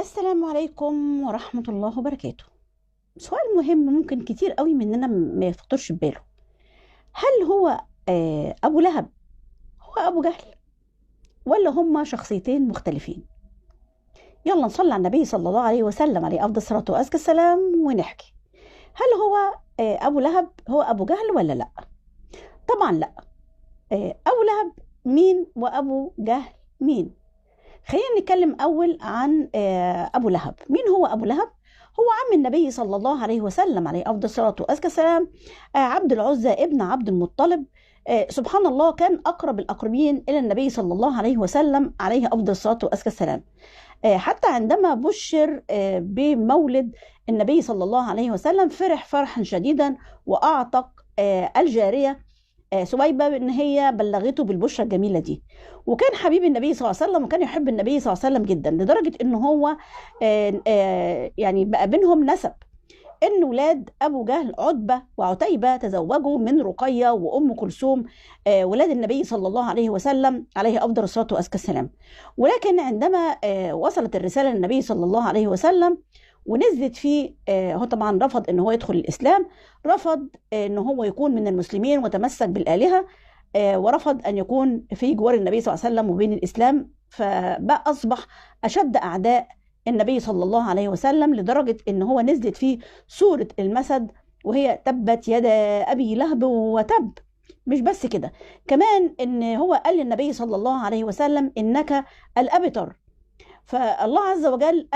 السلام عليكم ورحمة الله وبركاته. سؤال مهم ممكن كتير قوي مننا ما يخطرش في باله. هل هو أبو لهب هو أبو جهل، ولا هما شخصيتين مختلفين؟ يلا نصلي على النبي صلى الله عليه وسلم، عليه أفضل الصلاة وأزكى السلام، ونحكي هل هو أبو لهب هو أبو جهل ولا لأ؟ طبعا لأ. أبو لهب مين وأبو جهل مين؟ خلينا نتكلم أول عن أبو لهب. مين هو أبو لهب؟ هو عم النبي صلى الله عليه وسلم، عليه أفضل الصلاة وأزكى السلام، عبد العزى ابن عبد المطلب. سبحان الله، كان أقرب الأقربين إلى النبي صلى الله عليه وسلم، عليه أفضل الصلاة وأزكى السلام. حتى عندما بشر بمولد النبي صلى الله عليه وسلم فرح فرحا شديدا، وأعتق الجارية سويبة ان هي بلغته بالبشرى الجميله دي. وكان حبيب النبي صلى الله عليه وسلم، وكان يحب النبي صلى الله عليه وسلم جدا، لدرجه ان هو يعني بقى بينهم نسب، ان ولاد ابو جهل عتبه وعتيبه تزوجوا من رقيه وام كلثوم، ولاد النبي صلى الله عليه وسلم، عليه افضل الصلاه وازكى السلام. ولكن عندما وصلت الرساله للنبي صلى الله عليه وسلم ونزلت فيه، هو طبعا رفض ان هو يدخل الاسلام، رفض ان هو يكون من المسلمين وتمسك بالالهه، ورفض ان يكون في جوار النبي صلى الله عليه وسلم وبين الاسلام. فبقى اصبح اشد اعداء النبي صلى الله عليه وسلم، لدرجه ان هو نزلت فيه سوره المسد، وهي تبت يدا ابي لهب وتب. مش بس كده، كمان ان هو قال للنبي صلى الله عليه وسلم انك الابتر. فالله عز وجل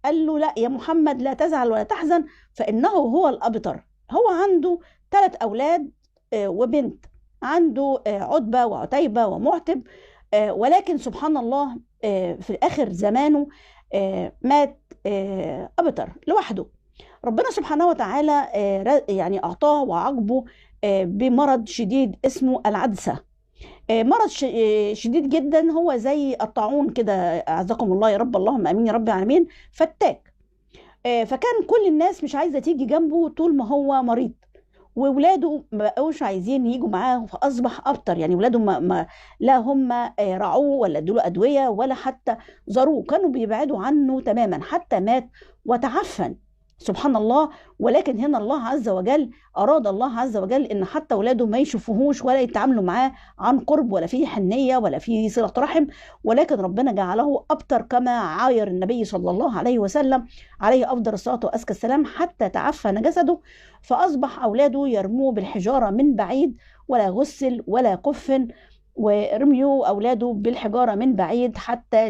قال له لا يا محمد، لا تزعل ولا تحزن، فإنه هو الأبتر. هو عنده 3 أولاد وبنت، عنده عتبة وعتيبة ومعتب، ولكن سبحان الله في آخر زمانه مات أبتر لوحده. ربنا سبحانه وتعالى يعني أعطاه وعاقبه بمرض شديد اسمه العدسة. مرض شديد جدا، هو زي الطاعون كده، اعزكم الله يا رب، اللهم امين يا رب العالمين، فتاك. فكان كل الناس مش عايزه تيجي جنبه طول ما هو مريض، وولاده ما بقوش عايزين يجوا معاه، فاصبح ابتر. يعني ولاده لا هم رعوه ولا ادوا له ادويه ولا حتى زاروه، كانوا بيبعدوا عنه تماما حتى مات وتعفن. سبحان الله. ولكن هنا الله عز وجل أراد، الله عز وجل إن حتى ولاده ما يشوفوهوش ولا يتعاملوا معاه عن قرب، ولا فيه حنية ولا فيه صلة رحم، ولكن ربنا جعله أبتر كما عاير النبي صلى الله عليه وسلم، عليه أفضل الصلاة وأزكى السلام، حتى تعفن جسده. فأصبح أولاده يرموه بالحجارة من بعيد، ولا غسل ولا كفن، ورميوا أولاده بالحجارة من بعيد حتى